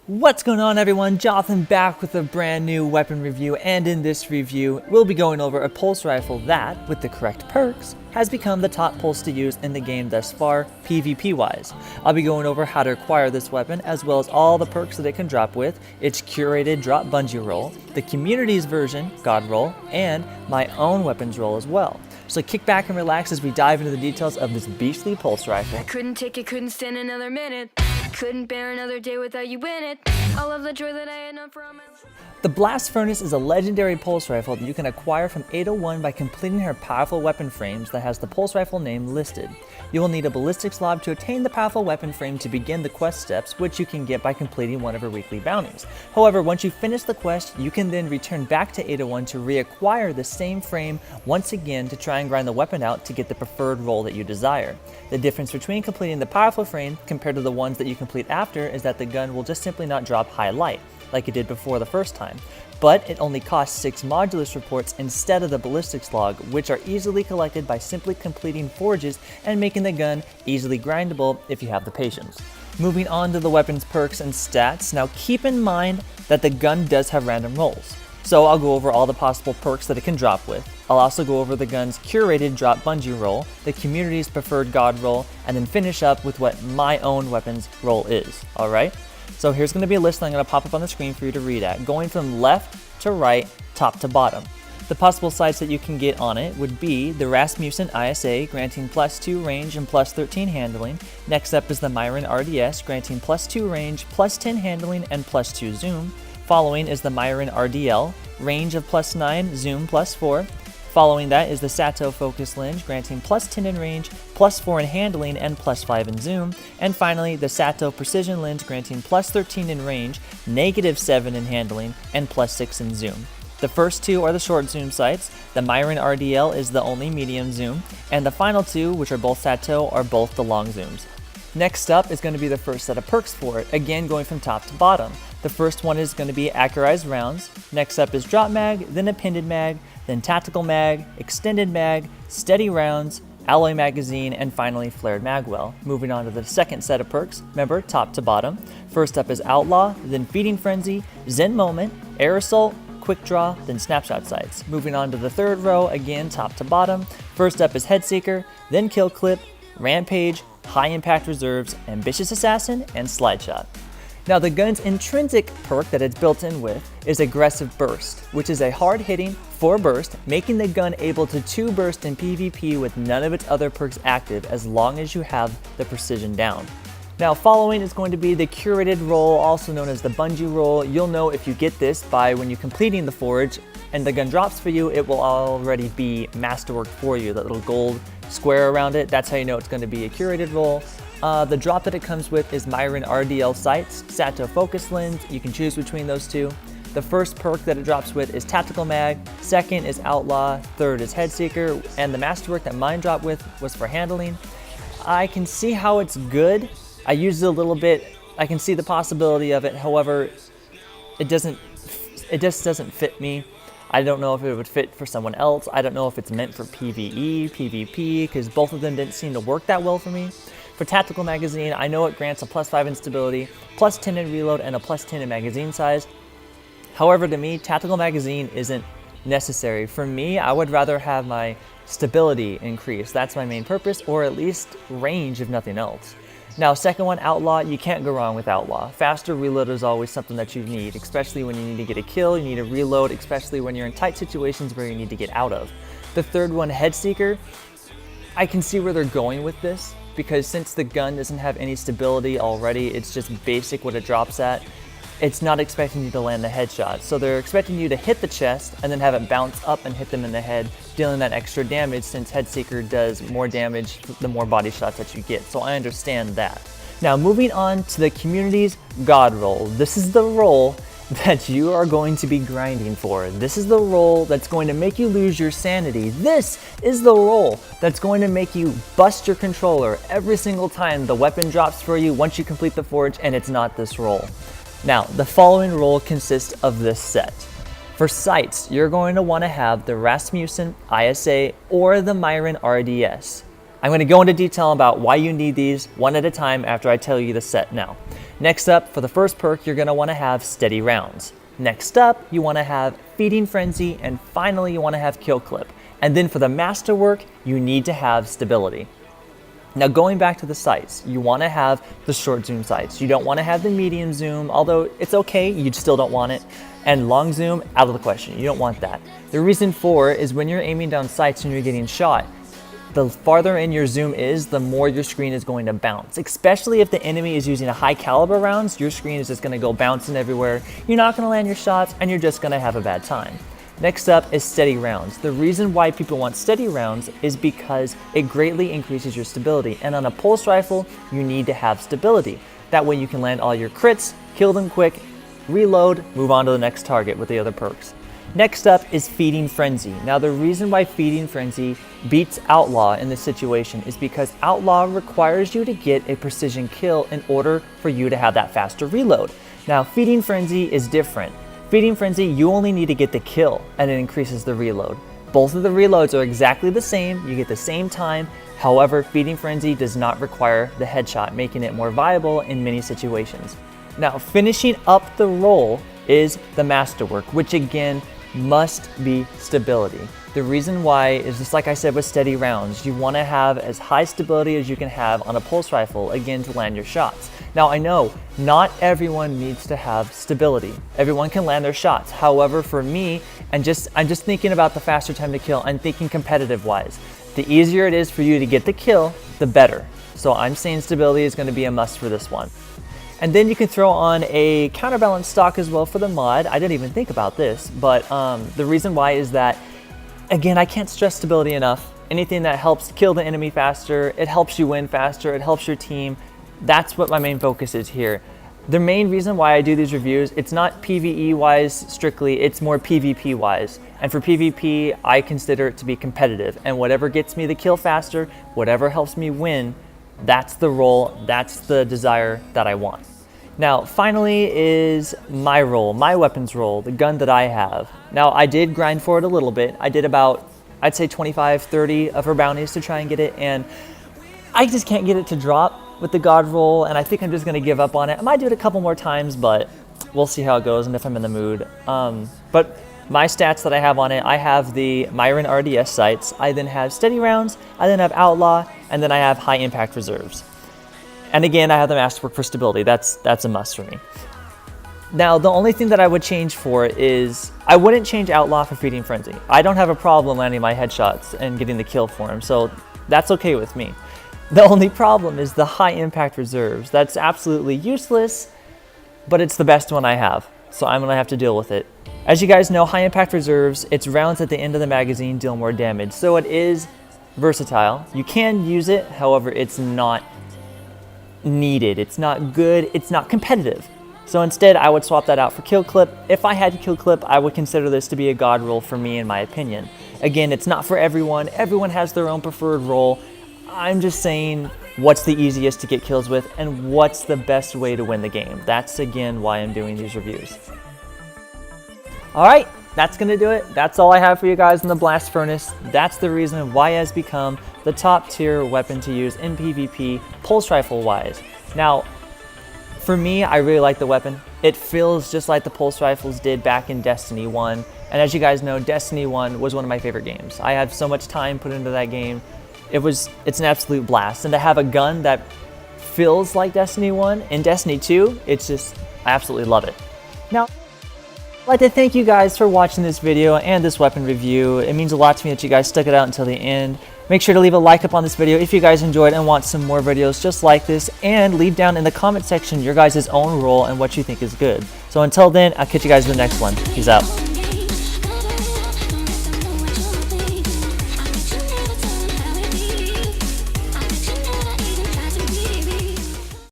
What's going on, everyone? Jonathon back with a brand new weapon review, and in this review we'll be going over a pulse rifle that, with the correct perks, has become the top pulse to use in the game thus far, PvP wise. I'll be going over how to acquire this weapon, as well as all the perks that it can drop with, its curated drop bungee roll, the community's version, God roll, and my own weapons roll as well. So kick back and relax as we dive into the details of this beastly pulse rifle. I couldn't take it, couldn't stand another minute. Couldn't bear another day without you in it. All of the joy that I had known from it. The Blast Furnace is a legendary pulse rifle that you can acquire from 801 by completing her powerful weapon frames that has the pulse rifle name listed. You will need a ballistics lob to attain the powerful weapon frame to begin the quest steps, which you can get by completing one of her weekly bounties. However, once you finish the quest, you can then return back to 801 to reacquire the same frame once again to try and grind the weapon out to get the preferred roll that you desire. The difference between completing the powerful frame compared to the ones that you complete after is that the gun will just simply not drop high light, like it did before the first time, but it only costs 6 modulus reports instead of the ballistics log, which are easily collected by simply completing forges and making the gun easily grindable if you have the patience. Moving on to the weapon's perks and stats, now keep in mind that the gun does have random rolls, so I'll go over all the possible perks that it can drop with. I'll also go over the gun's curated drop bungee roll, the community's preferred God roll, and then finish up with what my own weapons roll is, alright? So here's going to be a list that I'm going to pop up on the screen for you to read at, going from left to right, top to bottom. The possible sights that you can get on it would be the Rasmussen ISA, granting +2 range and +13 handling. Next up is the Myron RDS, granting +2 range, +10 handling, and +2 zoom. Following is the Myron RDL, range of +9, zoom +4. Following that is the Sato Focus Lens, granting +10 in range, +4 in handling, and +5 in zoom. And finally, the Sato Precision Lens, granting +13 in range, -7 in handling, and +6 in zoom. The first two are the short zoom sights, the Myron RDL is the only medium zoom, and the final two, which are both Sato, are both the long zooms. Next up is going to be the first set of perks for it, again going from top to bottom. The first one is going to be accurized rounds, next up is drop mag, then appended mag, then tactical mag, extended mag, steady rounds, alloy magazine, and finally flared magwell. Moving on to the second set of perks, remember, top to bottom. First up is outlaw, then feeding frenzy, zen moment, air assault, quick draw, then snapshot sights. Moving on to the third row, again top to bottom. First up is head seeker, then kill clip, rampage, high impact reserves, ambitious assassin, and slide shot. Now the gun's intrinsic perk that it's built in with is aggressive burst, which is a hard-hitting 4 burst, making the gun able to 2 burst in PvP with none of its other perks active as long as you have the precision down. Now following is going to be the curated roll, also known as the bungee roll. You'll know if you get this by when you're completing the forge and the gun drops for you, it will already be masterworked for you, that little gold square around it. That's how you know it's going to be a curated roll. The drop that it comes with is Myron RDL sights, Sato Focus Lens. You can choose between those two. The first perk that it drops with is Tactical Mag, second is Outlaw, third is Head Seeker, and the masterwork that mine dropped with was for handling. I can see how it's good. I used it a little bit. I can see the possibility of it. However, it just doesn't fit me. I don't know if it would fit for someone else. I don't know if it's meant for PvE, PvP, because both of them didn't seem to work that well for me. For Tactical Magazine, I know it grants a +5 in stability, +10 in reload, and a +10 in magazine size. However, to me, Tactical Magazine isn't necessary. For me, I would rather have my stability increase. That's my main purpose, or at least range if nothing else. Now, second one, Outlaw, you can't go wrong with Outlaw. Faster reload is always something that you need, especially when you need to get a kill, you need to reload, especially when you're in tight situations where you need to get out of. The third one, Head Seeker, I can see where they're going with this, because since the gun doesn't have any stability already, it's just basic what it drops at. It's not expecting you to land the headshot. So they're expecting you to hit the chest and then have it bounce up and hit them in the head, dealing that extra damage, since Head Seeker does more damage the more body shots that you get. So I understand that. Now moving on to the community's God roll. This is the roll that you are going to be grinding for. This is the roll that's going to make you lose your sanity. This is the roll that's going to make you bust your controller every single time the weapon drops for you once you complete the forge, and it's not this roll. Now, the following roll consists of this set. For sights, you're going to want to have the Rasmussen ISA or the Myron RDS. I'm going to go into detail about why you need these one at a time after I tell you the set now. Next up, for the first perk, you're going to want to have Steady Rounds. Next up, you want to have Feeding Frenzy, and finally you want to have Kill Clip. And then for the Masterwork, you need to have Stability. Now going back to the sights, you want to have the short zoom sights. You don't want to have the medium zoom, although it's okay, you still don't want it. And long zoom, out of the question, you don't want that. The reason for is when you're aiming down sights and you're getting shot, the farther in your zoom is, the more your screen is going to bounce. Especially if the enemy is using a high caliber rounds, your screen is just going to go bouncing everywhere. You're not going to land your shots and you're just going to have a bad time. Next up is Steady Rounds. The reason why people want Steady Rounds is because it greatly increases your stability. And on a pulse rifle, you need to have stability. That way you can land all your crits, kill them quick, reload, move on to the next target with the other perks. Next up is Feeding Frenzy. Now the reason why Feeding Frenzy beats Outlaw in this situation is because Outlaw requires you to get a precision kill in order for you to have that faster reload. Now Feeding Frenzy is different. Feeding Frenzy, you only need to get the kill and it increases the reload. Both of the reloads are exactly the same, you get the same time. However, Feeding Frenzy does not require the headshot, making it more viable in many situations. Now, finishing up the roll is the Masterwork, which again must be stability. The reason why is just like I said with Steady Rounds, you want to have as high stability as you can have on a pulse rifle, again, to land your shots. Now I know not everyone needs to have stability. Everyone can land their shots. However, for me, I'm just thinking about the faster time to kill. I'm thinking competitive wise. The easier it is for you to get the kill, the better. So I'm saying stability is going to be a must for this one. And then you can throw on a counterbalance stock as well for the mod. I didn't even think about this, but the reason why is that, again, I can't stress stability enough. Anything that helps kill the enemy faster, it helps you win faster, it helps your team. That's what my main focus is here. The main reason why I do these reviews, it's not PvE wise strictly, it's more PvP wise. And for PvP, I consider it to be competitive. And whatever gets me the kill faster, whatever helps me win, that's the role, that's the desire that I want. Now, finally is my role, my weapons role, the gun that I have. Now, I did grind for it a little bit. I did about, I'd say 25, 30 of her bounties to try and get it, and I just can't get it to drop with the God roll, and I think I'm just gonna give up on it. I might do it a couple more times, but we'll see how it goes and if I'm in the mood. But my stats that I have on it, I have the Myron RDS sights, I then have Steady Rounds, I then have Outlaw, and then I have High Impact Reserves. And again, I have the Masterwork for stability. That's a must for me. Now, the only thing that I would change for is, I wouldn't change Outlaw for Feeding Frenzy. I don't have a problem landing my headshots and getting the kill for him, so that's okay with me. The only problem is the High Impact Reserves. That's absolutely useless, but it's the best one I have, so I'm gonna have to deal with it. As you guys know, High Impact Reserves, its rounds at the end of the magazine deal more damage, so it is versatile. You can use it, however, it's not needed, it's not good, it's not competitive. So instead, I would swap that out for Kill Clip. If I had Kill Clip, I would consider this to be a God roll for me, in my opinion. Again, it's not for everyone. Everyone has their own preferred role. I'm just saying what's the easiest to get kills with and what's the best way to win the game. That's, again, why I'm doing these reviews. All right, that's going to do it. That's all I have for you guys in the Blast Furnace. That's the reason why it has become the top tier weapon to use in PvP, pulse rifle wise. Now, for me, I really like the weapon. It feels just like the pulse rifles did back in Destiny 1. And as you guys know, Destiny 1 was one of my favorite games. I have so much time put into that game. It's an absolute blast. And to have a gun that feels like Destiny 1 in Destiny 2, it's just, I absolutely love it. Now, I'd like to thank you guys for watching this video and this weapon review. It means a lot to me that you guys stuck it out until the end. Make sure to leave a like up on this video if you guys enjoyed and want some more videos just like this, and leave down in the comment section your guys' own role and what you think is good. So until then, I'll catch you guys in the next one. Peace out.